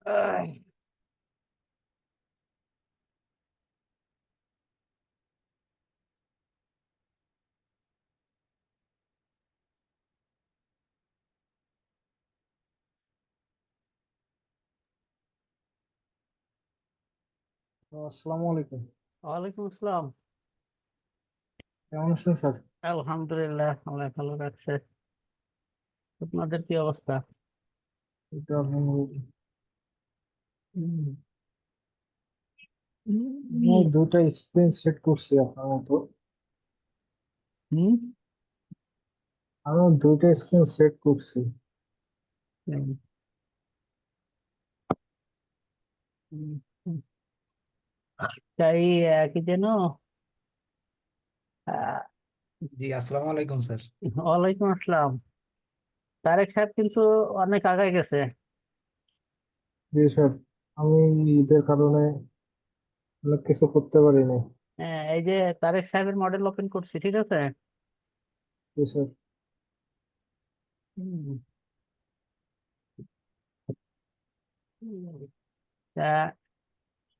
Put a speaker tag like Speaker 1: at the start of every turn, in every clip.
Speaker 1: আহ,
Speaker 2: আসসালামু আলাইকুম।
Speaker 1: ওয়ালাইকুম আসসালাম।
Speaker 2: কেমন আছেন স্যার?
Speaker 1: আলহামদুলিল্লাহ, অনেক ভালো লাগছে। আপনাদের কি অবস্থা?
Speaker 2: এই তো আলহামদুলিল্লাহ।
Speaker 1: হুম। হুম।
Speaker 2: আমি দুটা স্ক্রিন সেট করছি আপনার মতো।
Speaker 1: হুম।
Speaker 2: আমি দুইটা স্ক্রিন সেট করছি।
Speaker 1: হুম। হুম। তাই কি যেন আহ,
Speaker 3: জি আসসালামু আলাইকুম স্যার।
Speaker 1: ওয়ালাইকুম আসসালাম। তারেক সাহেব কিন্তু অনেক আগায় গেছে।
Speaker 2: জি স্যার, আমি ঈদের কারণে অনেক কিছু করতে পারিনি।
Speaker 1: হ্যাঁ, এই যে তারেক সাহেবের মডেল ওপেন করছি, ঠিক আছে।
Speaker 2: জি স্যার।
Speaker 1: হুম। হুম। তা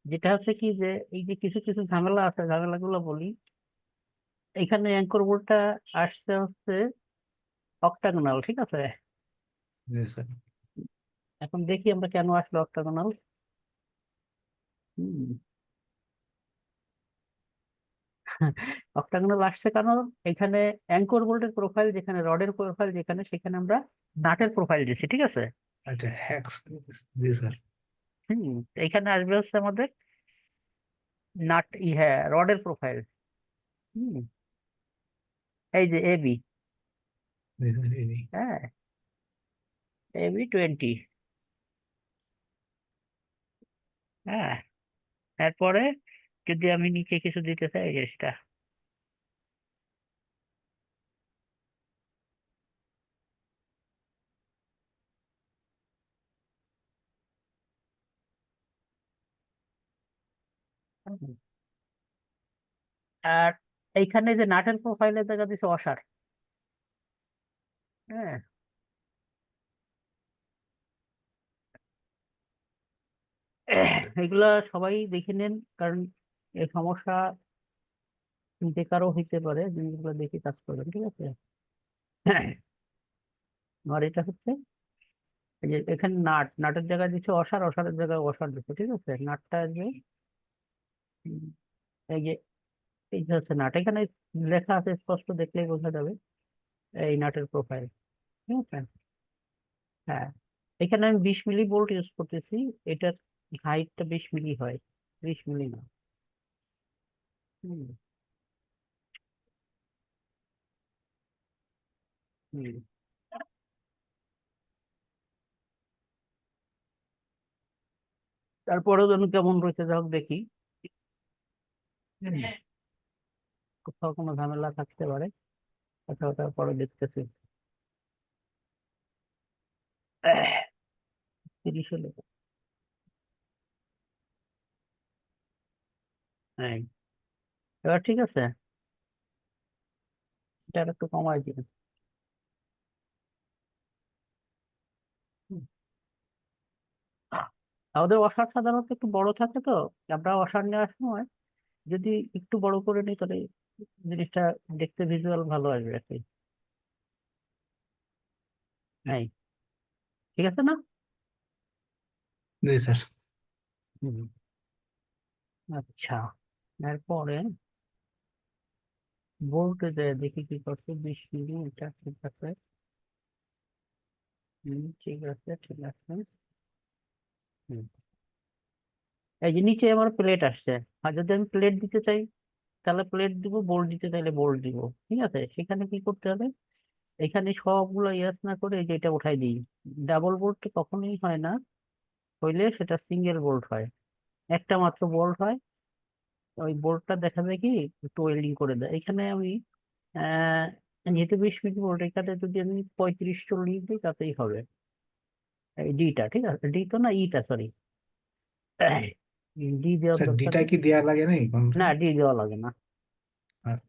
Speaker 1: যেটা হচ্ছে কি যে এই যে কিছু কিছু ঝামেলা আছে, ঝামেলাগুলো বলি। এখানে অ্যাঙ্কর বোর্ডটা আসছে হচ্ছে অক্টাগোনাল, ঠিক আছে।
Speaker 3: জি স্যার।
Speaker 1: এখন দেখি আমরা কেন আসলো অক্টাগোনাল। অক্টাগোনাল আসছে কারণ এখানে অ্যাঙ্কর বোল্টের প্রোফাইল যেখানে, রডের প্রোফাইল যেখানে, সেখানে আমরা নাটের প্রোফাইল দিচ্ছি, ঠিক আছে।
Speaker 3: আচ্ছা হ্যাক্স। জি স্যার।
Speaker 1: হুম। এখানে আসবে হচ্ছে আমাদের নাট হ্যাঁ, রডের প্রোফাইল। হুম। এই যে এবি।
Speaker 3: জি স্যার, এই
Speaker 1: হ্যাঁ, AB 20। হ্যাঁ, তারপরে যদি আমি নিচে কিছু দিতে চাই, এই জিনিসটা। হুম। আর এইখানে যে নাটের প্রোফাইলের জায়গা দিচ্ছে অসার। হ্যাঁ। এগুলা সবাই দেখে নেন, কারণ এই সমস্যা যে কারো হইতে পারে। জিনিসগুলো দেখে কাজ করবেন, ঠিক আছে। আর এটা হচ্ছে এই যে এখানে নাটের জায়গায় দিচ্ছে অসার, অসারের জায়গায় অসার দিচ্ছে, ঠিক আছে। নাটটা যে উম, এই যে এই যে হচ্ছে নাট, এখানে লেখা আছে, স্পষ্ট দেখলেই বোঝা যাবে এই নাটের প্রোফাইল, ঠিক আছে। হ্যাঁ, এখানে আমি 20 মিলি বোল্ট ইউজ করতেছি। এটার হাইটটা 20 মিলি হয়, 20 মিলি না। হুম। হুম। তারপরেও যেন কেমন রয়েছে, যাই হোক দেখি। হুম। কোথাও কোনো ঝামেলা থাকতে পারে, কোথাও তারপরে দেখতেছি। 30 হলো। হ্যাঁ, এবার ঠিক আছে। এটা আর একটু কমাই দিন। হুম। আমাদের অসার সাধারণত একটু বড় থাকে তো, আমরা অসার নেওয়ার সময় যদি একটু বড় করে নিই, তাহলে জিনিসটা দেখতে ভিজুয়াল ভালো আসবে আর কি। হ্যাঁ, ঠিক আছে না।
Speaker 3: জি স্যার।
Speaker 1: হুম। আচ্ছা, এরপরে বলতে যে দেখি কি করছে, 20 মিলি, এটা ঠিক আছে। ঠিক আছে, ঠিক আছে। হুম। এই যে নিচে আমার প্লেট আসছে। আর যদি আমি প্লেট দিতে চাই, তাহলে প্লেট দিব, বোল্ট দিতে চাইলে বোল্ট দিব, ঠিক আছে। সেখানে কি করতে হবে, এখানে সবগুলো ইয়াস না করে এই যে এটা উঠাই দিই। ডাবল বোল্ট কখনোই হয় না, হইলে সেটা সিঙ্গেল বোল্ট হয়। একটা মাত্র বোল্ট হয়। ওই বোল্টটা দেখা যায় কি একটু ওয়েল্ডিং করে দেয়। এখানে আমি আহ যেহেতু 20 মিলি বোল্ট, এখানে যদি আমি 35-40 দিই তাতেই হবে। এই ডিটা, ঠিক আছে, ডি তো না, ইটা, সরি। ডি দেওয়ার
Speaker 3: স্যার
Speaker 1: দরকার
Speaker 3: ডিটা
Speaker 1: নেই।
Speaker 3: কি দেয়া লাগে নাই কোনটা?
Speaker 1: না, ডি দেওয়া লাগে না।
Speaker 3: আ-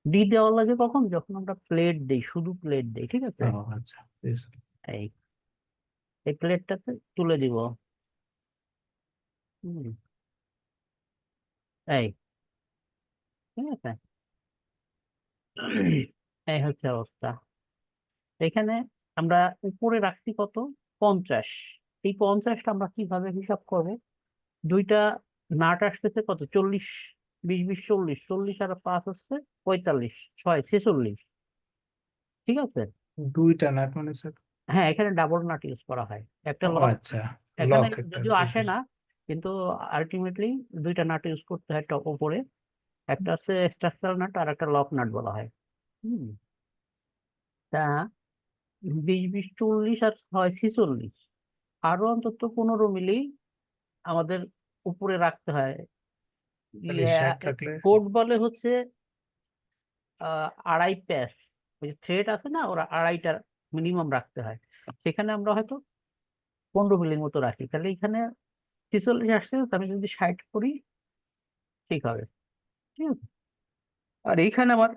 Speaker 1: ডি দেওয়া লাগে কখন, যখন আমরা প্লেট দেই, শুধু প্লেট দেই, ঠিক আছে।
Speaker 3: ও আচ্ছা। জি স্যার।
Speaker 1: এই এই প্লেটটাতে তুলে দিব। হুম, এই ঠিক আছে। এই হচ্ছে অবস্থা। এখানে আমরা উপরে রাখছি কত, 50। এই 50টা আমরা কিভাবে হিসাব করবো? দুইটা নাট আসতেছে কত, 40, 20 20 40, 40 আর 5 হচ্ছে 45, 6 46। ঠিক আছে।
Speaker 3: দুইটা নাট মানে স্যার?
Speaker 1: হ্যাঁ, এখানে ডাবল নাট ইউজ করা হয়, একটা
Speaker 3: ও
Speaker 1: লক।
Speaker 3: আচ্ছা,
Speaker 1: এখানে
Speaker 3: লক একটা,
Speaker 1: যদিও
Speaker 3: বুঝছি
Speaker 1: আসে না, কিন্তু আলটিমেটলি দুইটা নাট ইউজ করতে হয় টপ উপরে। একটা হচ্ছে স্ট্রাকচারাল নাট আর একটা লক নাট বলা হয়। হুম। তা 20 20 40 আর 6 46, আরো অন্তত 15 মিলি আমাদের উপরে রাখতে হয়।
Speaker 3: তাহলে 60 রাখলে।
Speaker 1: কোড বলে হচ্ছে 2.5 প্যাচ। ওই যে থ্রেড আছে না, ওরা 2.5টা মিনিমাম রাখতে হয়। সেখানে আমরা হয়তো 15 মিলির মতো রাখি, তাহলে এখানে 46 আসছে, তো আমি যদি 60 করি ঠিক হবে। ঠিক আছে। আর এইখানে আমার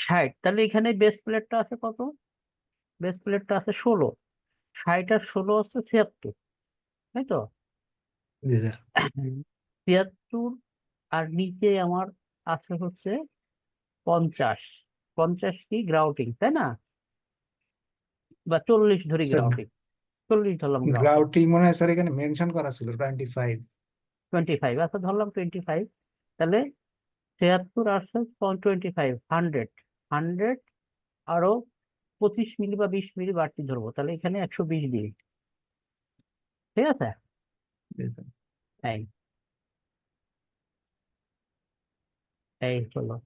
Speaker 1: 60, তাহলে এখানে বেস প্লেটটা আছে কত, বেস প্লেটটা আছে 16। 60 আর 16 হচ্ছে 76, তাই তো?
Speaker 3: জি স্যার।
Speaker 1: 76, আর নিচে আমার আছে হচ্ছে 50। 50 কি গ্রাউটিং, তাই না? বা 40 ধরি
Speaker 3: স্যার
Speaker 1: গ্রাউটিং, 40 ধরলাম গ্রাউটিং।
Speaker 3: গ্রাউটিং মনে হয় স্যার এখানে মেনশন করা ছিল 25।
Speaker 1: 25, আচ্ছা ধরলাম 25। তাহলে 76 আর 25, 100, 100 আরো 25 মিলি বা 20 মিলি বাড়তি ধরবো, তাহলে এখানে 120 মিলি। ঠিক আছে।
Speaker 3: জি স্যার।
Speaker 1: এই এই হলো।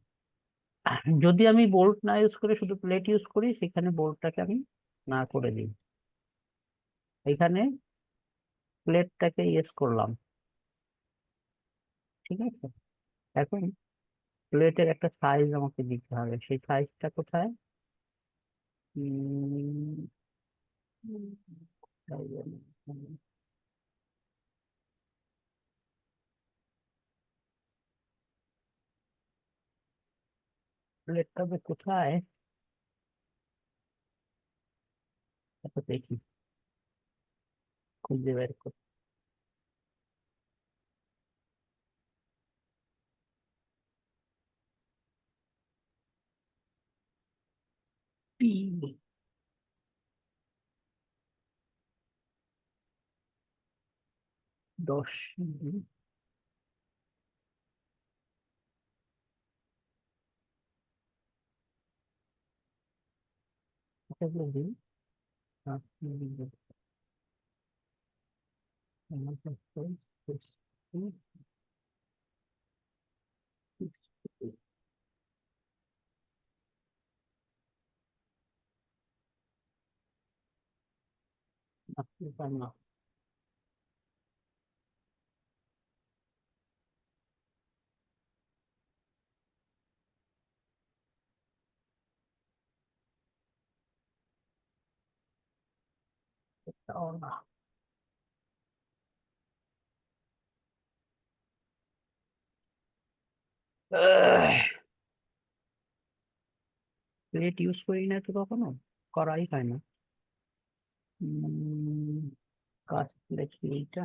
Speaker 1: যদি আমি বোল্ট না ইউজ করে শুধু প্লেট ইউজ করি, সেখানে বোল্টটাকে আমি না করে দিই। এখানে প্লেটটাকে ইউজ করলাম। ঠিক আছে। এখন প্লেটের একটা সাইজ আমাকে দিতে হবে, সেই সাইজটা কোথায়? উম, কোথায় জানি? প্লেটটা যে কোথায়, এটা দেখি, খুঁজে বের করতে। 10 মিলি। এটা বলি, 7 মিলি, আমার কাছে 60, 60, না। এটাও না। প্লেট ইউজ করি না তো কখনো, করাই হয় না। কাজ প্লেট এইটা।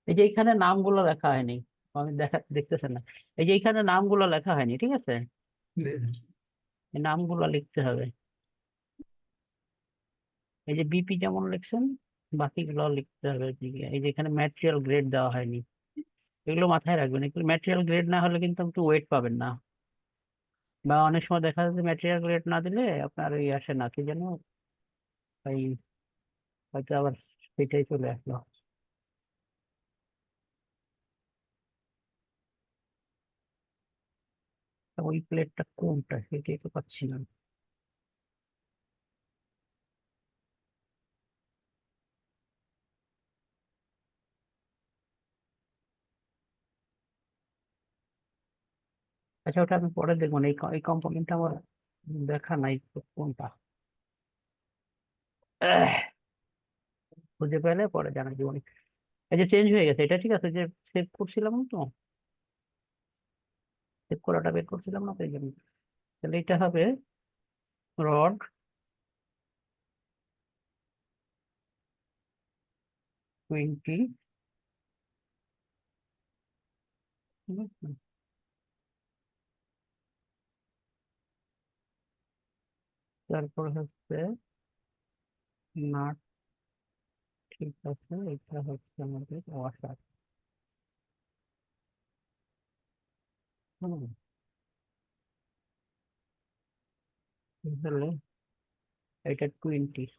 Speaker 1: এই যে এখানে নামগুলো লেখা হয়নি, আমি দেখতেছেন না? এই যে এখানে নামগুলো লেখা হয়নি, ঠিক আছে?
Speaker 3: জি স্যার।
Speaker 1: এই নামগুলো লিখতে হবে। এই যে বিপি যেমন লিখছেন, বাকিগুলো লিখতে হবে। এই যে এখানে ম্যাটেরিয়াল গ্রেড দেওয়া হয়নি, এগুলো মাথায় রাখবেন। এগুলো ম্যাটেরিয়াল গ্রেড না হলে কিন্তু একটু ওয়েট পাবেন না। বা অনেক সময় দেখা যাচ্ছে ম্যাটেরিয়াল গ্রেড না দিলে আপনার ওই আসে না, কি যেন ওই, হয়তো আবার সেটাই চলে আসলো। ওই প্লেটটা কোনটা সেটাই তো পাচ্ছি না। আচ্ছা, ওটা আমি পরে দেখবো না, এই কম্পোনেন্টটা আমার দেখা নাই তো কোনটা। আহ, খুঁজে পেলে পরে জানাই দিব। এই যে চেঞ্জ হয়ে গেছে এটা, ঠিক আছে, যে সেভ করছিলাম তো, সেভ করাটা বের করছিলাম না তো এই জন্য। তাহলে এটা হবে রড 20, তারপর হচ্ছে নাট, ঠিক আছে, এটা হচ্ছে আমাদের ওয়াশার। তাহলে এটা 20,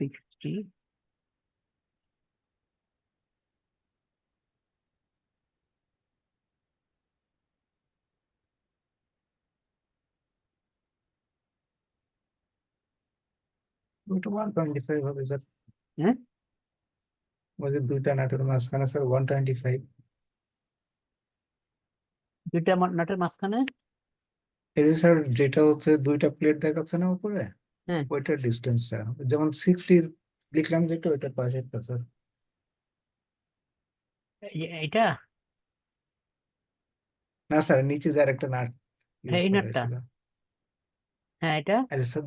Speaker 1: 60,
Speaker 3: ওইটা 125 হবে স্যার।
Speaker 1: হ্যাঁ,
Speaker 3: ওই যে দুইটা নাটের মাঝখানে স্যার 125।
Speaker 1: দুইটা নাটের মাঝখানে।
Speaker 3: এই যে স্যার যেটা হচ্ছে দুইটা প্লেট দেখাচ্ছে না উপরে,
Speaker 1: হ্যাঁ,
Speaker 3: ওইটার ডিস্টেন্সটা যেমন 60 লিখলাম যেটা, ওইটার পাশেরটা স্যার।
Speaker 1: এইটা,
Speaker 3: না স্যার, নিচে যার একটা নাট
Speaker 1: হ্যাঁ
Speaker 3: ইউজ
Speaker 1: এই
Speaker 3: করা
Speaker 1: নাটটা,
Speaker 3: হয়েছিল।
Speaker 1: হ্যাঁ এটা,
Speaker 3: আচ্ছা স্যার,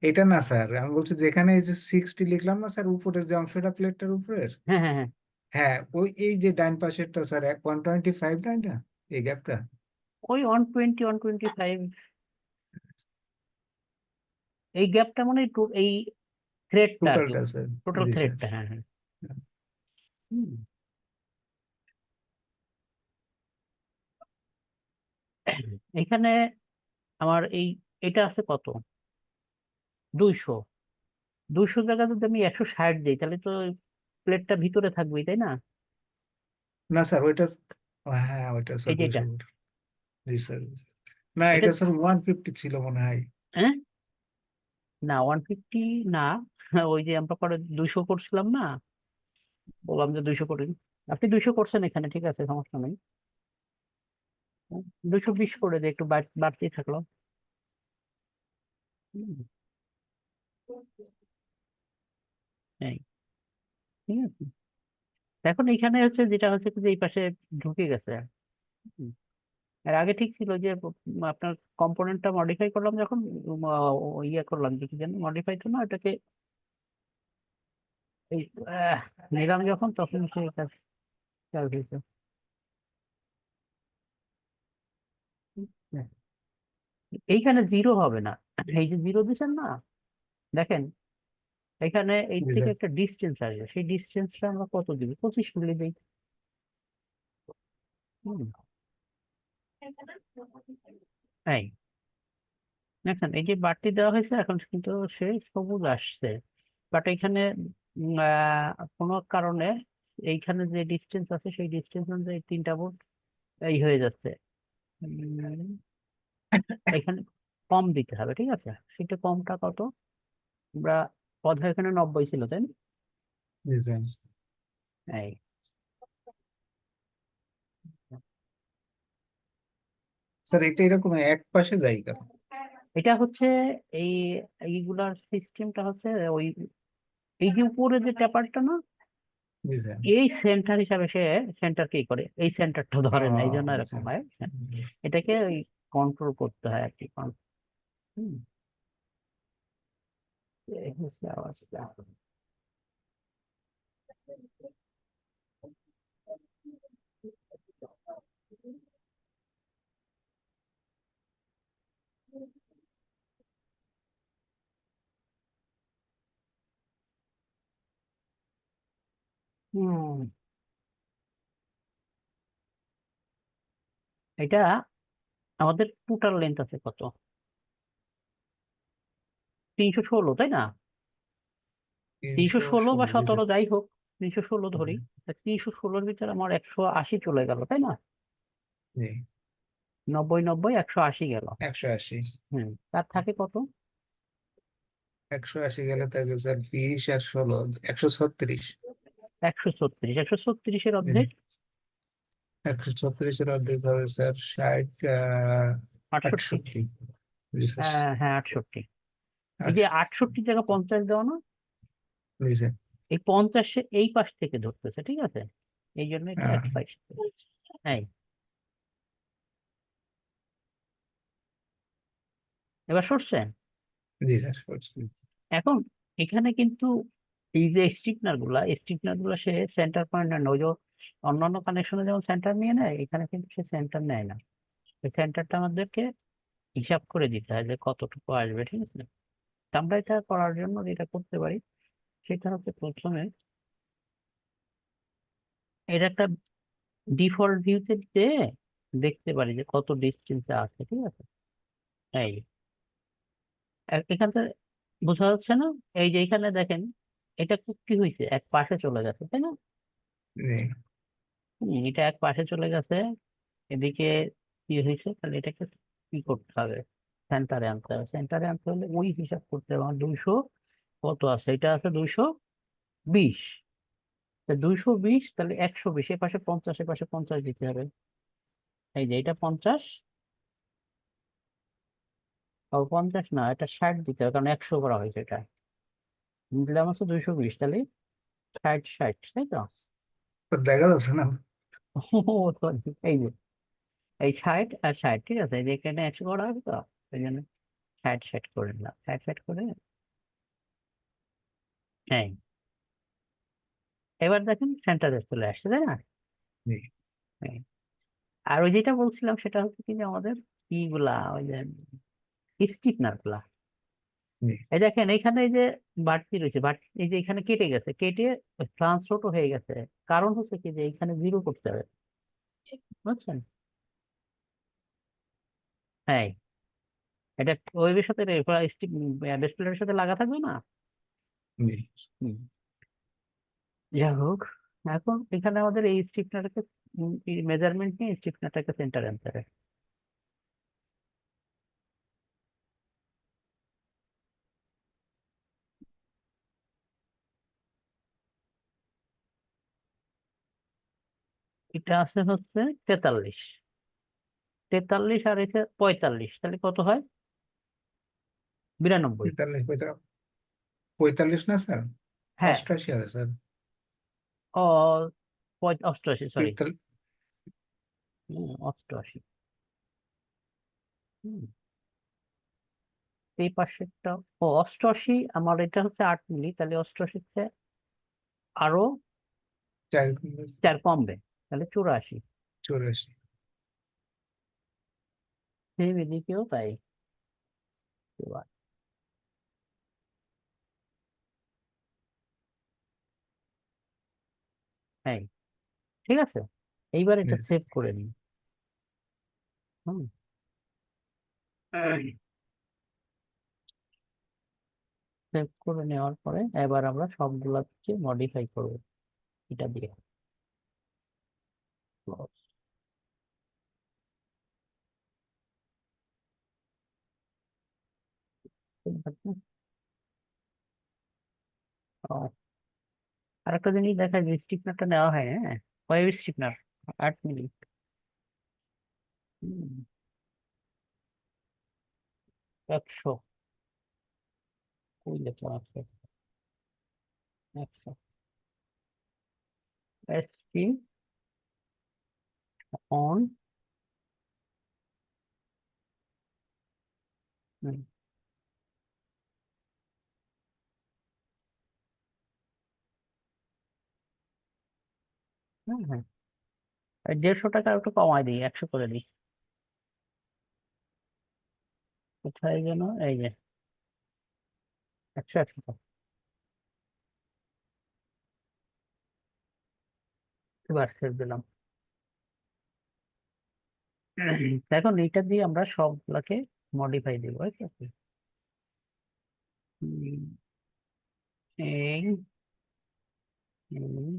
Speaker 3: এটা না স্যার, আমি বলছি যেখানে এই যে 60 লিখলাম না স্যার, উপরের যে অংশটা প্লেটটার উপরের,
Speaker 1: হ্যাঁ হ্যাঁ হ্যাঁ,
Speaker 3: হ্যাঁ ওই এই যে ডাইন পাশেরটা স্যার 125 না এটা, এই গ্যাপটা।
Speaker 1: ওই 120, 125, এই গ্যাপটা মানে এই থ্রেডটা আর কি,
Speaker 3: টোটালটা স্যার।
Speaker 1: টোটাল
Speaker 3: জি স্যার।
Speaker 1: থ্রেডটা, হ্যাঁ হ্যাঁ। হুম। এখানে আমার এটা আছে কত, 200, 200 জায়গায় যদি আমি 160 দিই তাহলে তো প্লেটটা ভিতরে থাকবেই, তাই না?
Speaker 3: না স্যার ওইটা, হ্যাঁ ওইটা
Speaker 1: এই
Speaker 3: স্যার
Speaker 1: যে এটা,
Speaker 3: 200। জি স্যার। না
Speaker 1: এটা,
Speaker 3: এটা স্যার 150 ছিল মনে হয়।
Speaker 1: হ্যাঁ, না 150 না, ওই যে আমরা পরে 200 করছিলাম না, বললাম যে 200 করি, আপনি 200 করছেন এখানে, ঠিক আছে, সমস্যা নেই। 220 করে দিয়ে একটু বাড়তেই থাকলো। হুম, এই, ঠিক আছে। এখন এখানে হচ্ছে যেটা হচ্ছে যে এই পাশে ঢুকে গেছে। হুম, এর আগে ঠিক ছিল যে আপনার কম্পোনেন্টটা মডিফাই করলাম যখন, ইয়ে করলাম যে কি জানি মডিফাই তো না এটাকে, এই আহ, নিলাম যখন তখন সেই কাজ কাজ হয়েছে। হুম, এইখানে জিরো হবে না, এই যে জিরো দিচ্ছেন না, দেখেন এখানে এই
Speaker 3: জি
Speaker 1: থেকে
Speaker 3: স্যার।
Speaker 1: একটা ডিস্টেন্স আসবে, সেই ডিস্টেন্সটা আমরা কত দিব, 25 মিলি দিই। হুম, এই দেখেন এই যে বাড়তি দেওয়া হয়েছে এখন কিন্তু সে সবুজ আসছে, বাট এখানে কোনো কারণে এইখানে যে ডিস্টেন্স আছে সেই ডিস্টেন্স অনুযায়ী 3টা বোর্ড এই হয়ে যাচ্ছে। উম, এখানে কম দিতে হবে, ঠিক আছে, সেটা কমটা কত, আমরা পদ এখানে 90 ছিল, তাই না?
Speaker 3: জি স্যার।
Speaker 1: এই
Speaker 3: স্যার এটা এরকম এক পাশে যাই কেন?
Speaker 1: এটা হচ্ছে এই এইগুলার সিস্টেমটা হচ্ছে ওই, এই যে উপরে যে ট্যাপারটা না,
Speaker 3: জি স্যার।
Speaker 1: এই সেন্টার হিসাবে সে সেন্টার কি করে, এই সেন্টারটা
Speaker 3: ও
Speaker 1: ধরে না, এই জন্য
Speaker 3: আচ্ছা।
Speaker 1: এরকম হয়। এটাকে ওই কন্ট্রোল করতে হয় আর কি। হুম, এই হচ্ছে অবস্থা। হুম, এটা আমাদের টোটাল লেন্থ আছে কত, 316, তাই না? 316 বা
Speaker 3: 316, জি
Speaker 1: 17
Speaker 3: স্যার।
Speaker 1: যাই হোক, 316 ধরি, 316-র ভিতরে আমার 180 চলে গেল, তাই না?
Speaker 3: জি
Speaker 1: 90 90 180 গেল।
Speaker 3: 180
Speaker 1: তার থাকে কত?
Speaker 3: 180 গেলে থাকে স্যার 20 আর 16 136
Speaker 1: 136। 136-এর অর্ধেক
Speaker 3: 136 এর অর্ধেক হবে স্যার 60
Speaker 1: 68।
Speaker 3: 68 জি স্যার
Speaker 1: হ্যাঁ 68। এই যে 68 জায়গা 50 দেওয়া না,
Speaker 3: জি স্যার
Speaker 1: এই 50 এই পাশ থেকে ধরতেছে, ঠিক আছে? এই জন্য এটা
Speaker 3: হ্যাঁ,
Speaker 1: 122। এই এবার সরছে।
Speaker 3: জি স্যার বুঝছি।
Speaker 1: এখন এখানে কিন্তু এই যে স্টিফনার গুলা সে সেন্টার পয়েন্ট নেয় না। ওই যে অন্যান্য কানেকশনে যেমন সেন্টার নিয়ে নেয়, এখানে কিন্তু সে সেন্টার নেয় না। এই সেন্টারটা আমাদেরকে হিসাব করে দিতে হয় যে কতটুকু আসবে, ঠিক আছে? তো আমরা এটা করার জন্য যেটা করতে পারি সেটা হচ্ছে প্রথমে এটা একটা ডিফল্ট ভিউতে যে দেখতে পারি যে কত ডিস্টেন্সে আছে, ঠিক আছে? এই এখান থেকে বোঝা যাচ্ছে না? এই যে এখানে দেখেন, এটা কি হয়েছে, এক পাশে চলে গেছে, তাই না?
Speaker 3: জি
Speaker 1: এটা এক পাশে চলে গেছে। এদিকে কি হয়েছে, তাহলে এটাকে কি করতে হবে? সেন্টারে আনতে হবে। সেন্টারে আনতে হলে ওই হিসাব করতে হবে। আমার 200 কত আছে, এটা আছে 220। 220 তাহলে 120, এ পাশে 50, এ পাশে 50 দিতে হবে। এই যে এটা 50, ও 50 না, এটা 60 দিতে হবে, কারণ 100 করা হয়েছে। এটা দিলাম হচ্ছে 220, তাহলে 60 60, তাই তো?
Speaker 3: তো দেখা যাচ্ছে না
Speaker 1: ও sorry, এই যে এই 60 আর 60, ঠিক আছে? এই যে এখানে 100 করা হবে তো, এই জন্য 60 60 করে নিলাম। 60 60 করে হ্যাঁ, এবার দেখেন সেন্টারে চলে আসছে, তাই না?
Speaker 3: জি
Speaker 1: হ্যাঁ। আর ওই যেটা বলছিলাম সেটা হচ্ছে কি যে আমাদের ইগুলা ওই যে স্টিফনার গুলা,
Speaker 3: জি
Speaker 1: এই দেখেন এখানে এই যে বাড়তি রয়েছে, বাড়তি এই যে এখানে কেটে গেছে, কেটে ট্রান্সফারও হয়ে গেছে। কারণ হচ্ছে কি যে এখানে জিরো করতে হবে, বুঝছেন? হ্যাঁ, এটা ওয়েবের সাথে ডিসপ্লের সাথে লাগা থাকবে না।
Speaker 3: জি
Speaker 1: হুম। যাই হোক, এখন এখানে আমাদের এই স্টিফনারকে মেজারমেন্ট নিয়ে স্টিফনারটাকে সেন্টারে আনতে হবে। এটা আছে হচ্ছে 43। 43 আর এসে 45, তাহলে কত হয়? 92।
Speaker 3: 45 45 না স্যার
Speaker 1: হ্যাঁ,
Speaker 3: 88 হবে স্যার
Speaker 1: ও 88, সরি,
Speaker 3: 45
Speaker 1: 88। হুম, এই পাশেরটা 88। আমার এটা হচ্ছে 8 মিলি, তাহলে 88 তে আরো
Speaker 3: 4
Speaker 1: 4 কমবে, তাহলে 84।
Speaker 3: 84
Speaker 1: সেম এদিকেও তাই। এবার হ্যাঁ, ঠিক আছে, এইবার এটা সেভ করে নিই। হুম, সেভ করে নেওয়ার পরে এবার আমরা সবগুলাকে মডিফাই করবো এটা দিয়ে। আর একটা জিনিস দেখা যায়, স্টিফনারটা নেওয়া হয়, হ্যাঁ, ওয়েব স্টিফনার 8 মিলি। 100 কই লেখা আছে? 100 এসপি অন। হ্যাঁ হ্যাঁ, 150 টাকা একটু কমাই দিই, 100 করে দিই। কোথায় যেন, এই যে 100 100 এবার ছেড়ে দিলাম। এখন এইটা দিয়ে আমরা সবগুলাকে মডিফাই দিব, ঠিক আছে? এই উম,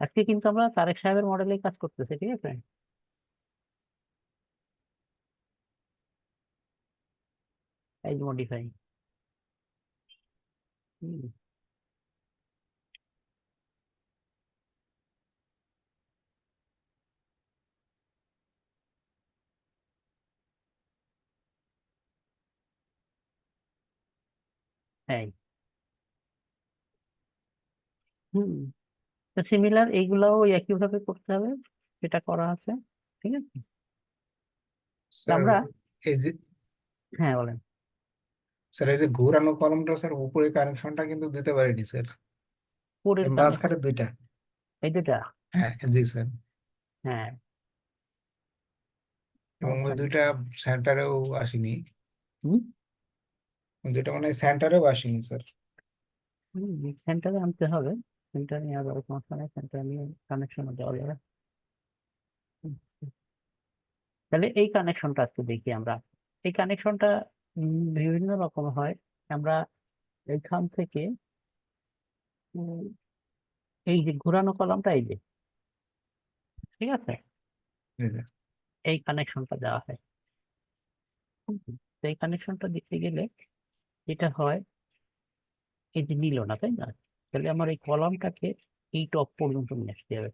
Speaker 1: আজকে কিন্তু আমরা তারেক সাহেবের মডেলে কাজ করতেছি, ঠিক আছে? Size modify. হ্যাঁ। হুম। তো সিমিলার এইগুলাও একই ভাবে করতে হবে, যেটা করা আছে, ঠিক আছে? তো
Speaker 3: স্যার
Speaker 1: আমরা,
Speaker 3: এই যে
Speaker 1: হ্যাঁ বলেন।
Speaker 3: স্যার এই যে ঘোরানো কলমটা স্যার উপরে কানেকশনটা কিন্তু দিতে পারিনি স্যার,
Speaker 1: কোরের
Speaker 3: এই
Speaker 1: কানেকশন,
Speaker 3: মাঝখানে দুইটা।
Speaker 1: এই দুটা।
Speaker 3: হ্যাঁ জি স্যার,
Speaker 1: হ্যাঁ,
Speaker 3: এবং ওই
Speaker 1: সমস্যা নেই।
Speaker 3: দুইটা সেন্টারেও আসেনি,
Speaker 1: হুম।
Speaker 3: ওই দুইটা মানে সেন্টারেও আসেনি স্যার।
Speaker 1: সেন্টারে আনতে হবে, সেন্টারে নিয়ে যাবে, সমস্যা নেই, সেন্টারে নিয়ে কানেকশন দেওয়া যাবে। হুম। তাহলে এই কানেকশনটা আজকে দেখি আমরা। এই কানেকশনটা বিভিন্ন রকম হয়। আমরা এইখান থেকে উম, এই যে ঘোরানো কলামটা, এই যে, ঠিক আছে,
Speaker 3: জি স্যার।
Speaker 1: এই কানেকশনটা দেওয়া হয়। হুম। তো এই কানেকশনটা দিতে গেলে যেটা হয়, এই যে নিল না, তাই না? তাহলে আমার এই কলামটাকে এই টপ পর্যন্ত নিয়ে আসতে হবে।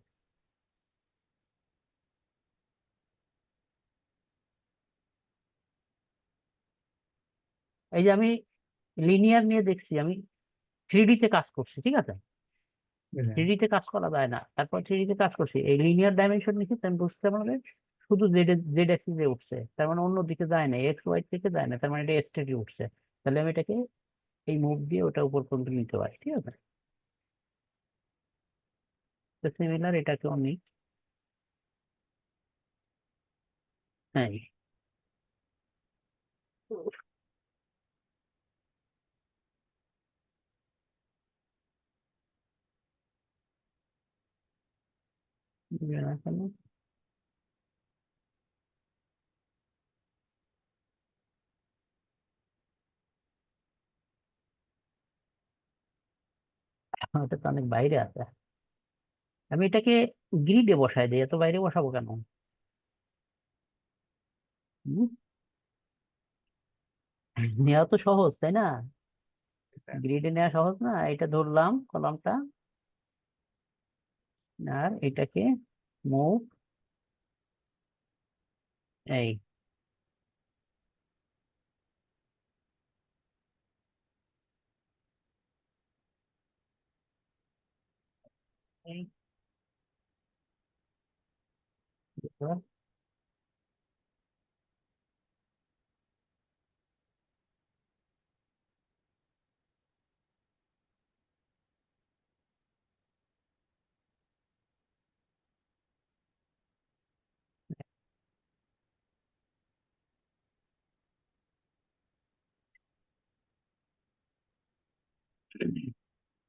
Speaker 1: এই যে আমি লিনিয়ার নিয়ে দেখছি, আমি থ্রিডি তে কাজ করছি, ঠিক আছে?
Speaker 3: জি স্যার।
Speaker 1: থ্রিডি তে কাজ করা যায় না, তারপর থ্রিডি তে কাজ করছি, এই লিনিয়ার ডাইমেনশন নিচ্ছি, আমি বুঝতে পারবে শুধু জেড অ্যাক্সিস এ উঠছে, তার মানে অন্য দিকে যায় না, এক্স ওয়াই থেকে যায় না, তার মানে এটা স্ট্রেটই উঠছে। তাহলে আমি এটাকে এই মুভ দিয়ে ওটা উপর পর্যন্ত নিতে পারি, ঠিক আছে? তো সিমিলার এটাকেও নিই। হ্যাঁ। ওটা তো অনেক বাইরে আছে, আমি এটাকে গ্রিডে বসাই দিই, এত বাইরে বসাবো কেন? হুম? নেওয়া তো সহজ, তাই না? গ্রিডে নেওয়া সহজ না? এটা ধরলাম কলামটা, আর এটাকে মুভ, এই, এই, এবার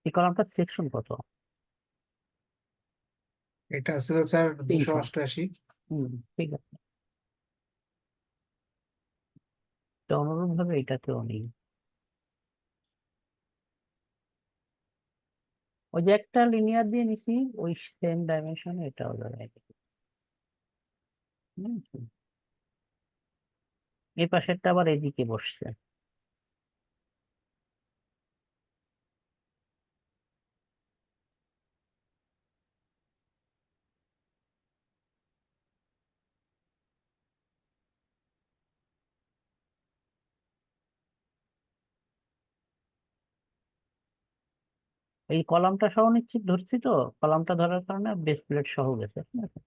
Speaker 1: এই কলামটার সেকশন কত?
Speaker 3: এটা ছিল স্যার
Speaker 1: 300।
Speaker 3: 288।
Speaker 1: হম, ঠিক আছে। তো অনুরূপ ভাবে এটাকেও নিই, ওই যে একটা লিনিয়ার দিয়ে নিছি, ওই সেম ডাইমেনশনে এটাও ধরে। এই পাশেরটা আবার এদিকে বসছে। এই কলামটা সহ নিশ্চিত ধরছি তো, কলামটা ধরার কারণে বেস প্লেট সহ গেছে, ঠিক আছে?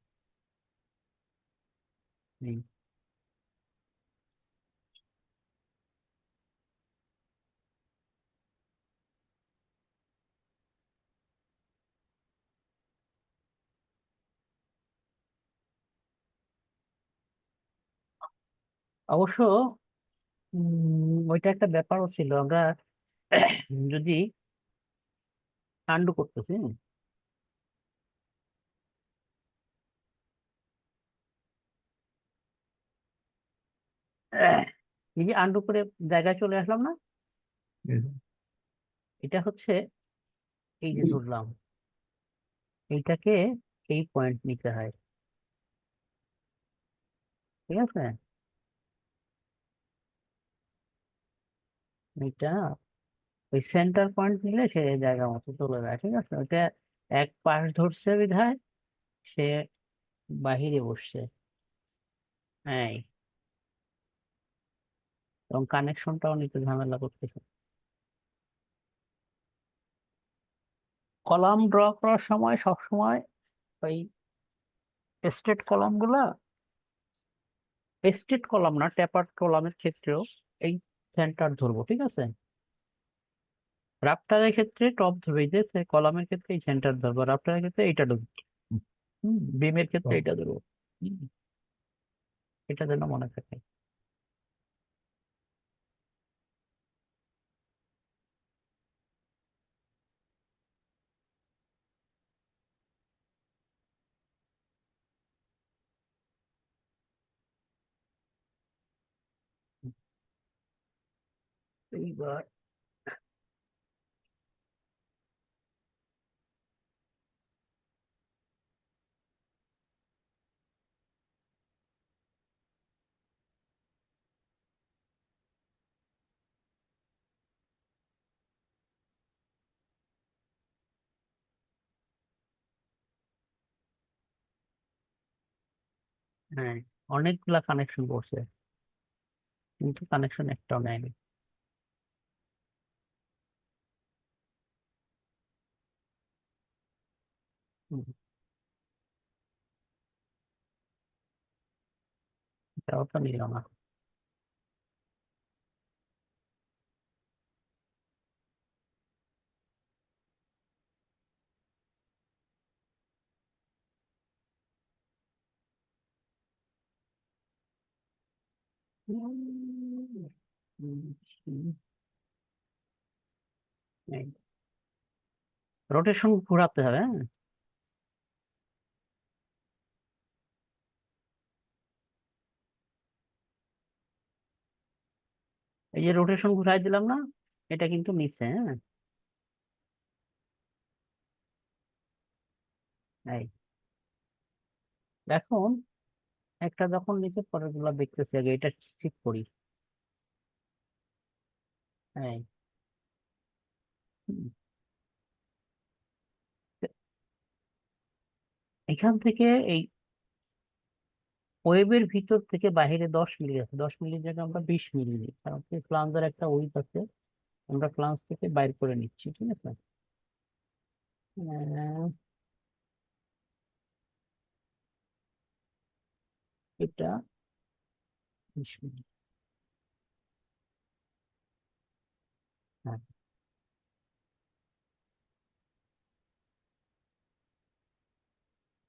Speaker 1: এই। অবশ্য ওইটা একটা ব্যাপারও ছিল, আমরা যদি আন্ডু করতেছি, এই যে আন্ডু করে জায়গায় চলে আসলাম না,
Speaker 3: জি স্যার।
Speaker 1: এটা হচ্ছে এই যে ধরলাম, এইটাকে এই পয়েন্ট নিতে হয়, ঠিক আছে? এটা ওই সেন্টার পয়েন্ট নিলে সে জায়গা মতো চলে যায়, ঠিক আছে? ওইটা এক পাশ ধরছে বিধায় সে বাহিরে বসছে, এই, এবং কানেকশনটাও নিতে ঝামেলা করতেছে। কলাম ড্র করার সময় সবসময় ওই স্টেট কলাম গুলা, স্টেট কলাম না, ট্যাপার্ড কলামের ক্ষেত্রেও এই সেন্টার ধরবো, ঠিক আছে? রাফটারের ক্ষেত্রে টপ ধরবে, এই যে কলামের ক্ষেত্রে এই সেন্টার ধরবো, রাফটারের ক্ষেত্রে এইটা ধরবো, বিমের ক্ষেত্রে
Speaker 2: ও,
Speaker 1: এটা ধরবো। হুম, এটা যেন মনে থাকে। এইবার হ্যাঁ, অনেকগুলা কানেকশন করছে কিন্তু কানেকশন একটাও নেয়নি। হুম, এটাও তো নিল না। রোটেশন ঘোরাতে হবে, হ্যাঁ। এই যে রোটেশন ঘুরাই দিলাম না, এটা কিন্তু নিচে, হ্যাঁ, এই এখন একটা যখন নিচে, পরের গুলা দেখতেছি, আগে এটা ঠিক করি। এই, হুম, এখান থেকে এই ওয়েবের ভিতর থেকে বাইরে 10 মিলি আছে, 10 মিলির জায়গায় আমরা 20 মিলি নিই, কারণ ফ্লাঞ্জের একটা উইথ আছে, আমরা ফ্লাঞ্জ থেকে বাইর করে নিচ্ছি, ঠিক আছে? আহ, এটা 20 মিলি। হ্যাঁ,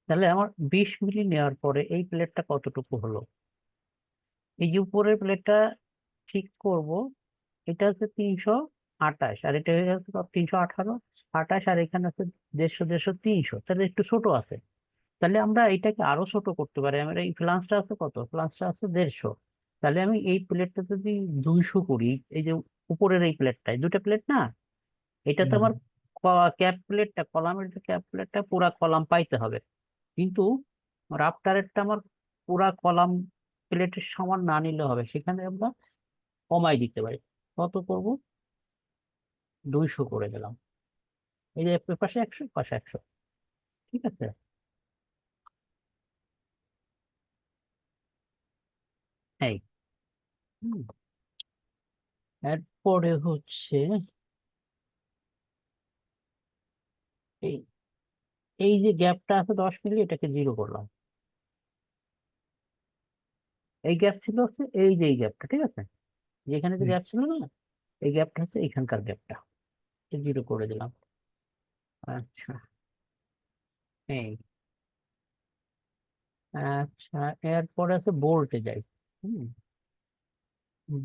Speaker 1: তাহলে আমার 20 মিলি নেওয়ার পরে এই প্লেটটা কতটুকু হলো? এই যে উপরের প্লেটটা ঠিক করব, এটা হচ্ছে 328, আর এটা হয়ে গেছে 318, 28, আর এখানে আছে 150, 300, তাহলে একটু ছোট আছে। তাহলে আমরা এটাকে আরো ছোট করতে পারি। আমার এই ফ্লান্সটা আছে কত? ফ্লান্সটা আছে 150। তাহলে আমি এই প্লেটটা যদি 200 করি, এই যে উপরের এই প্লেটটায়, দুটো প্লেট না, এটাতে
Speaker 2: হুম,
Speaker 1: আমার ক্যাপ প্লেটটা, কলামের যে ক্যাপ প্লেটটা পুরা কলাম পাইতে হবে, কিন্তু রাফটারেরটা আমার পুরা কলাম প্লেটের সমান না নিলে হবে, সেখানে আমরা কমাই দিতে পারি। কত করব? 200 করে দিলাম। এই যে পাশে 100, পাশে 100, ঠিক আছে? এই, হুম, এরপরে হচ্ছে এই এই যে গ্যাপটা আছে 10 মিলি, এটাকে 0 করলাম। এই গ্যাপ ছিল হচ্ছে এই যে এই গ্যাপটা, ঠিক আছে? যেখানে যে
Speaker 2: জি।
Speaker 1: গ্যাপ ছিল না, এই গ্যাপটা হচ্ছে এখানকার গ্যাপটা, 0 করে দিলাম। আচ্ছা, এই, আচ্ছা, এরপরে আছে বোল্টে যাই। হুম,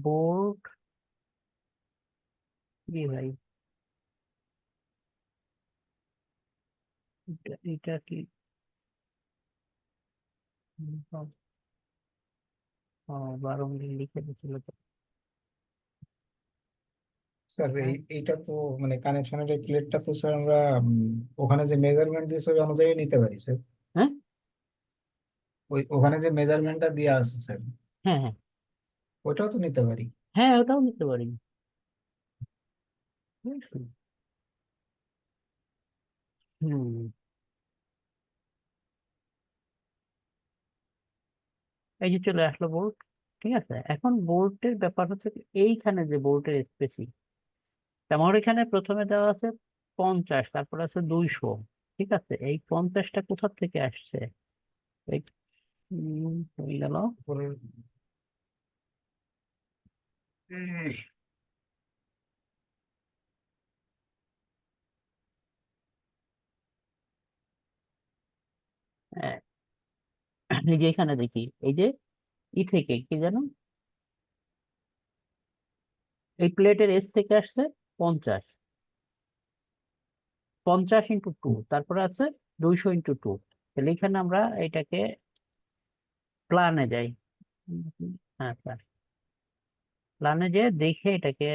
Speaker 1: বোল্ট কি ভাই? এটা কি? হুম, ও, 12 মিলি লিখে দিছিল তো।
Speaker 3: স্যার
Speaker 1: হ্যাঁ
Speaker 3: এইটা তো মানে কানেকশনের এই প্লেটটা তো স্যার আমরা ওখানে যে মেজারমেন্ট দিয়েছে ওই অনুযায়ী নিতে পারি স্যার।
Speaker 1: হ্যাঁ
Speaker 3: ওখানে যে মেজারমেন্টটা দেওয়া আছে স্যার,
Speaker 1: হ্যাঁ হ্যাঁ
Speaker 3: ওইটাও তো নিতে পারি।
Speaker 1: হ্যাঁ ওটাও নিতে পারি। বুঝছো? হুম। এই যে চলে আসলো বোল্ট। ঠিক আছে, এখন বোল্টের ব্যাপার হচ্ছে কি, এইখানে যে বোল্টের স্পেসিং, আমার এখানে প্রথমে দেওয়া আছে 50, তারপর আছে 200। ঠিক আছে, এই 50টা কোথা থেকে আসছে? এই হয়ে গেল।
Speaker 3: উপরের
Speaker 1: উম, আহ, এই যে এখানে দেখি, এই যে থেকে কি জানো, এই প্লেটের এস থেকে আসছে 50। 50 × 2, তারপরে আছে 200 × 2। তাহলে এখানে আমরা এটাকে প্লানে যাই। হ্যাঁ স্যার, প্লানে যে দেখে এটাকে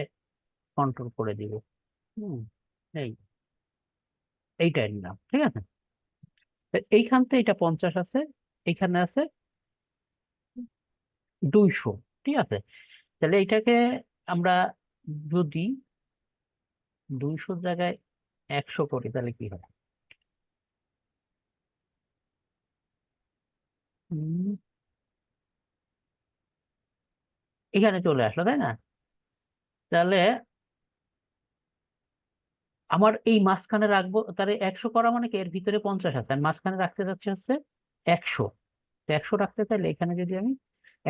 Speaker 1: কন্ট্রোল করে দিব। হুম। এই এইটাই নিলাম, ঠিক আছে। তো এইখান থেকে এটা 50 আছে, এখানে আছে 200। ঠিক আছে, তাহলে এটাকে আমরা যদি 200 জায়গায় 100 করি তাহলে কি হয়? হুম, এখানে চলে আসলো তাই না? তাহলে আমার এই মাঝখানে রাখবো, তাহলে 100 করা মানে কি, এর ভিতরে 50 আছে, আর মাঝখানে রাখতে যাচ্ছে হচ্ছে 100। তো 100 রাখতে চাইলে এখানে যদি আমি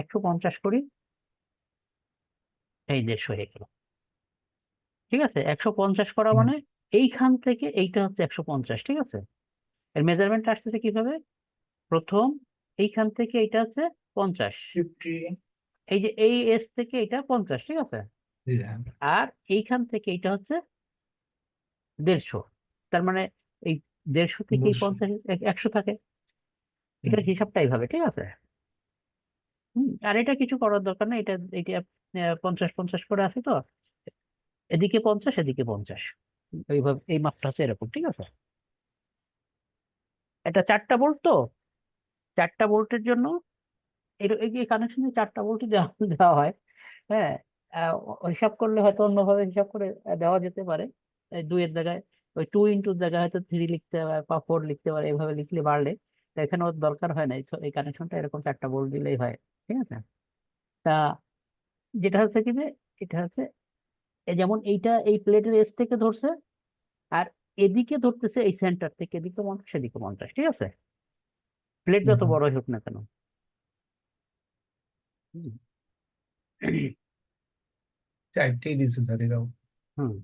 Speaker 1: 150 করি, এই 150 হয়ে গেল। ঠিক আছে, 150 করা মানে এইখান থেকে এইটা হচ্ছে 150। ঠিক আছে, এর মেজারমেন্ট আসতেছে কিভাবে? প্রথম এইখান থেকে এইটা হচ্ছে 50,
Speaker 3: 50।
Speaker 1: এই যে এই এস থেকে এটা 50। ঠিক আছে, আর এইখান থেকে এইটা হচ্ছে 150। তার মানে এই 150 থেকে এই
Speaker 3: 200।
Speaker 1: 50 100 থাকে। এটার হিসাবটা এইভাবে, ঠিক আছে। আর এটা কিছু করার দরকার নেই, এটা এটা 50 50 করে আছে তো, এদিকে 50 এদিকে 50, এইভাবে এই মাপটা হচ্ছে এরকম। ঠিক আছে, এটা 4টা বোল্ট তো, 4টা বোল্টের জন্য এই যে কানেকশনে 4টা বোল্টই দেওয়া দেওয়া হয়। হ্যাঁ, হিসাব করলে হয়তো অন্যভাবে হিসাব করে দেওয়া যেতে পারে। এই 2 এর জায়গায় ওই 2 × জায়গায় হয়তো 3 লিখতে পারে বা 4 লিখতে পারে, এভাবে লিখলে বাড়লে। তো এখানে ওর দরকার হয় না, এই কানেকশনটা এরকম 4টা বোল্ট দিলেই হয়। ঠিক আছে, তা যেটা হচ্ছে কি যে, এটা হচ্ছে এই যেমন এইটা এই প্লেটের এস থেকে ধরছে, আর এদিকে ধরতেছে এই সেন্টার থেকে, এদিকে 50 সেদিকে 50। ঠিক আছে, প্লেট যত বড়ই হোক না কেন। হুম।
Speaker 3: চারটেই দিচ্ছে স্যার এরাও।
Speaker 1: হুম,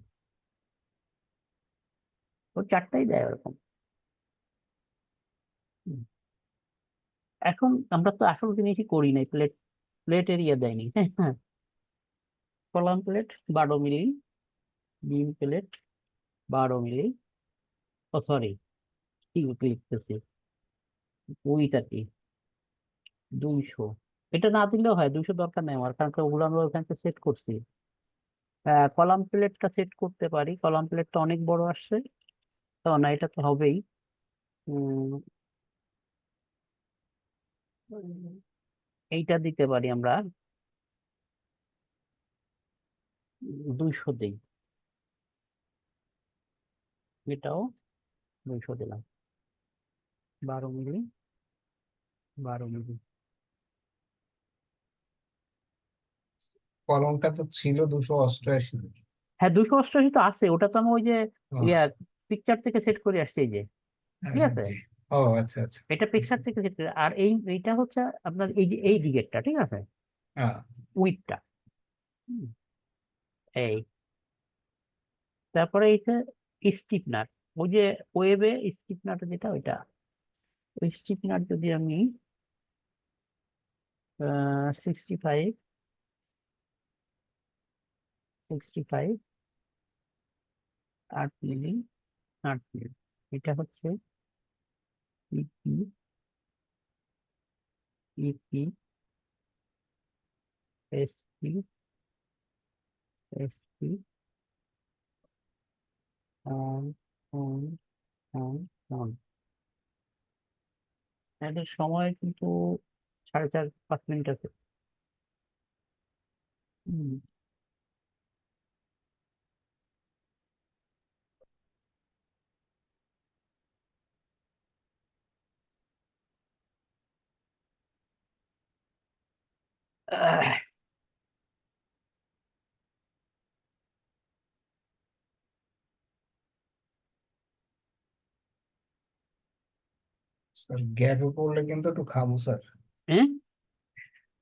Speaker 1: ও 4টাই দেয় ওরকম। হুম। এখন আমরা তো আসল জিনিসই করি নাই, প্লেট এরিয়া দেয়নি। হ্যাঁ হ্যাঁ, কলাম প্লেট 12 মিলি, বিম প্লেট 12 মিলি। ও সরি, কি লিখতেছি, ওইটা কি 200। এটা না দিলেও হয়, 200 দরকার নেই আমার, কারণ কি ওগুলো আমরা ওখান থেকে সেট করছি। কলাম প্লেটটা সেট করতে পারি, কলাম প্লেটটা অনেক বড় আসছে তো, না এটা তো হবেই। উম, এইটা দিতে পারি আমরা, 200 দিই, এটাও 200 দিলাম। 12 মিলি, 12 মিলি।
Speaker 3: কলমটা তো ছিল 288।
Speaker 1: হ্যাঁ 288 তো আছে, ওটা তো আমি ওই যে ইয়া পিকচার থেকে সেট করে আসছি, এই যে। ঠিক আছে,
Speaker 3: জি। ও আচ্ছা আচ্ছা।
Speaker 1: এটা পিকচার থেকে সেট করে, আর এইটা হচ্ছে আপনার এই যে এই দিকেরটা। ঠিক আছে,
Speaker 3: হ্যাঁ।
Speaker 1: উইথটা। এই তারপরে এইটা স্টিফনার, ওই যে ওয়েবে স্টিফনার যেটা, ওইটা ওই স্টিফনার যদি আমি 65, 65, 8 মিলি, 8 মিলি। এটা হচ্ছে EP, EP, SP, SP, on on on on এদের সময় কিন্তু 4.5-5 মিনিট আছে। হুম। আহ,
Speaker 3: স্যার গ্যাপে পড়লে কিন্তু একটু খাবো স্যার।
Speaker 1: হ্যাঁ,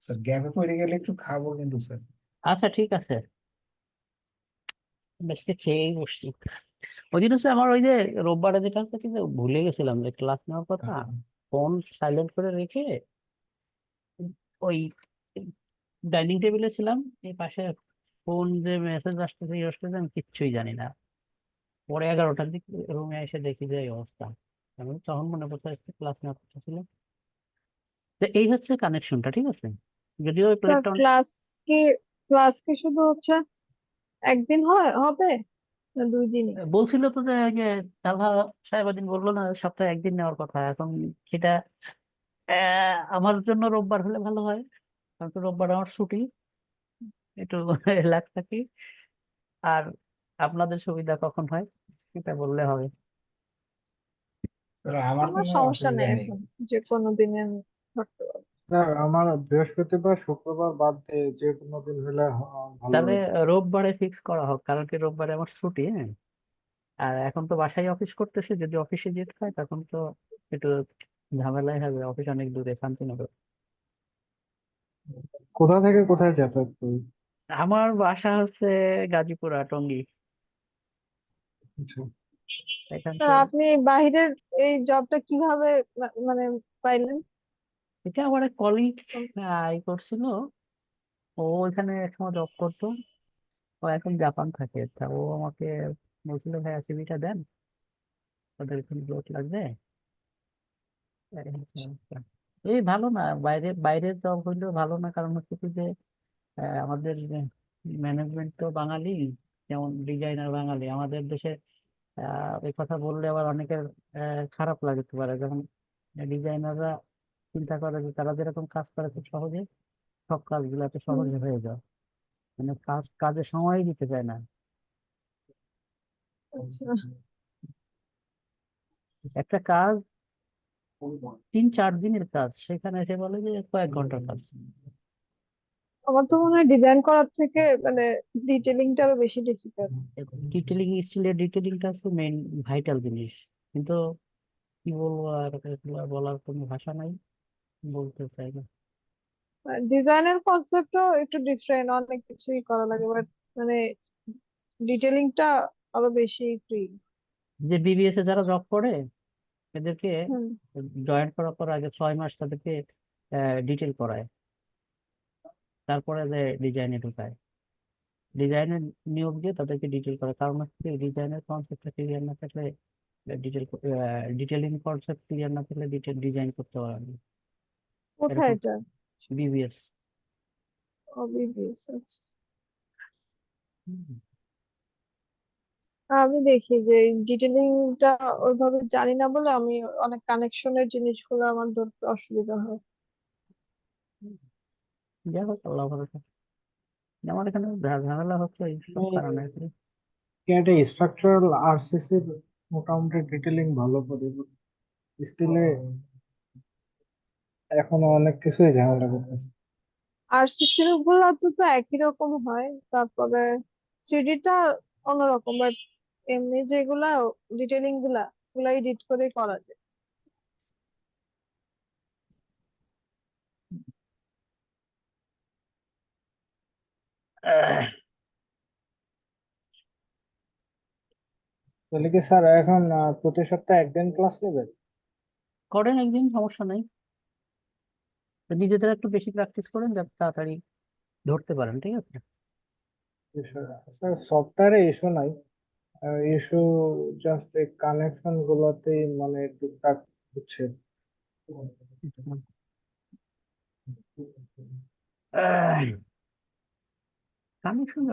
Speaker 3: স্যার গ্যাপে পড়ে গেলে একটু খাবো কিন্তু স্যার।
Speaker 1: আচ্ছা ঠিক আছে, বেশি খেয়েই বসছি। ওই দিন হচ্ছে আমার ওই যে রোববারে যেটা হচ্ছে কি যে ভুলে গেছিলাম যে ক্লাস নেওয়ার কথা, ফোন সাইলেন্ট করে রেখে ওই ডাইনিং টেবিলে ছিলাম, এই পাশে ফোন যে মেসেজ আসতেছে এই আসতেছে আমি কিচ্ছুই জানি না। পরে 11টার দিকে রুমে এসে দেখি যে এই অবস্থা। আমি তখন মনে করতে ক্লাস নেওয়ার কথা ছিল। তো এই হচ্ছে কানেকশনটা, ঠিক আছে। যদিও ওই
Speaker 4: স্যার
Speaker 1: প্লেটটা
Speaker 4: কি ক্লাস কি শুধু হচ্ছে একদিন হবে না 2 দিনই?
Speaker 1: বলছিল তো যে ওই যে তালহা সাহেব দিন বললো না সপ্তাহে একদিন নেওয়ার কথা, এখন সেটা আমার জন্য রোববার হলে ভালো হয়, কারণ তো রোববার আমার ছুটি, একটু রিল্যাক্স থাকি। আর আপনাদের সুবিধা কখন হয় সেটা বললে হবে।
Speaker 3: স্যার আমার
Speaker 4: আমার
Speaker 3: কোনো
Speaker 4: সমস্যা
Speaker 3: অসুবিধা
Speaker 4: নেই,
Speaker 3: নেই।
Speaker 4: এখন যে কোনো দিনে আমি ধরতে পারবো।
Speaker 2: স্যার আমার বৃহস্পতিবার শুক্রবার বাদ দিয়ে যে কোনো দিন হলে ভালো
Speaker 1: তাহলে
Speaker 2: হতো।
Speaker 1: রোববারে ফিক্স করা হোক, কারণ কি রোববারে আমার ছুটি, হ্যাঁ। আর এখন তো বাসায় অফিস করতেছি, যদি অফিসে যেতে হয় তখন তো একটু ঝামেলাই হবে, অফিস অনেক দূরে, শান্তিনগর।
Speaker 2: কোথা থেকে কোথায় যাতায়াত করি?
Speaker 1: আমার বাসা হচ্ছে গাজীপুরা টঙ্গী,
Speaker 2: আচ্ছা।
Speaker 1: এখান
Speaker 4: স্যার
Speaker 1: থেকে।
Speaker 4: আপনি বাহিরের এই জবটা কিভাবে মানে পাইলেন?
Speaker 1: এটা আমার এক কলিগ আই করছিল, ও ওইখানে একসময় জব করতো, ও এখন জাপান থাকে, তা ও আমাকে বলছিল ভাই সিভিটা দেন, ওদের এখানে লোক লাগবে। এই হচ্ছে অবস্থা। এই ভালো না, বাইরের জব হইলেও ভালো না, কারণ হচ্ছে কি যে আমাদের ম্যানেজমেন্ট তো বাঙালি, যেমন ডিজাইনার বাঙালি আমাদের দেশে। এই কথা বললে আবার অনেকের খারাপ লাগতে পারে, যেমন ডিজাইনাররা চিন্তা করে যে তারা যেরকম কাজ করে খুব সহজে সব কাজগুলো এত
Speaker 4: হুম,
Speaker 1: সহজে হয়ে যায়, মানে কাজে সময় দিতে চায় না।
Speaker 4: আচ্ছা।
Speaker 1: একটা কাজ 3-4 দিনের কাজ, সেখানে এসে বলে যে কয়েক ঘন্টার কাজ।
Speaker 4: আমার তো মনে হয় ডিজাইন করার থেকে মানে ডিটেলিংটা আরো বেশি ডিফিকাল্ট।
Speaker 1: ডিটেলিং, স্টিলের ডিটেলিংটা হচ্ছে মেইন ভাইটাল জিনিস, কিন্তু কি বলবো আর, এগুলো আর বলার কোনো ভাষা নাই, বলতে চাই না।
Speaker 4: ডিজাইনের কনসেপ্টও একটু ডিফারেন্ট, অনেক কিছুই করা লাগে, বাট মানে ডিটেলিংটা আরো বেশি ফ্রি।
Speaker 1: যে বিবিএস এ যারা জব করে এদেরকে
Speaker 4: হুম।
Speaker 1: জয়েন করার পর আগে 6 মাস তাদেরকে ডিটেল করায়, তারপরে যে ডিজাইনে ঢুকায়। ডিজাইনের নিয়োগ দিয়ে তাদেরকে ডিটেল করে, কারণ হচ্ছে ডিজাইনের কনসেপ্টটা ক্লিয়ার না থাকলে ডিটেল ডিটেলিং কনসেপ্ট ক্লিয়ার না থাকলে ডিজাইন করতে পারে না।
Speaker 4: কোথায়
Speaker 1: এরকম
Speaker 4: এটা?
Speaker 1: বিবিএস।
Speaker 4: ওবিবিএস, আচ্ছা। আমি দেখি যে ডিটেলিংটা ওইভাবে জানি না বলে আমি অনেক কানেকশনের জিনিসগুলো আমার ধরতে অসুবিধা হয়।
Speaker 1: যাই হোক, আল্লাহ ভরসা। আমার এখানে ঝামেলা হচ্ছে এইসব কারণে আর কি।
Speaker 2: ক্যাডে স্ট্রাকচারাল আরসিসি মোটামুটি ডিটেলিং ভালো করে, স্টিলে এখনো অনেক কিছুই ঝামেলা করতেছে।
Speaker 4: আর সিসির গুলা তো একই রকম হয়, তারপরে থ্রিডি টা অন্যরকম, বাট এমনি যেগুলা ডিটেলিং গুলা ওগুলা এডিট করে করা যায়।
Speaker 1: আহ,
Speaker 2: তাহলে কি স্যার এখন প্রতি সপ্তাহে একদিন ক্লাস নেবেন?
Speaker 1: করেন একদিন, সমস্যা নেই। তো নিজেদের একটু বেশি প্র্যাকটিস করেন যাতে তাড়াতাড়ি ধরতে পারেন, ঠিক আছে।
Speaker 2: স্যার সফটওয়্যারে ইস্যু নাই, ইস্যু জাস্ট এই কানেকশন গুলোতেই মানে টুকটাক হচ্ছে।
Speaker 1: কানেকশন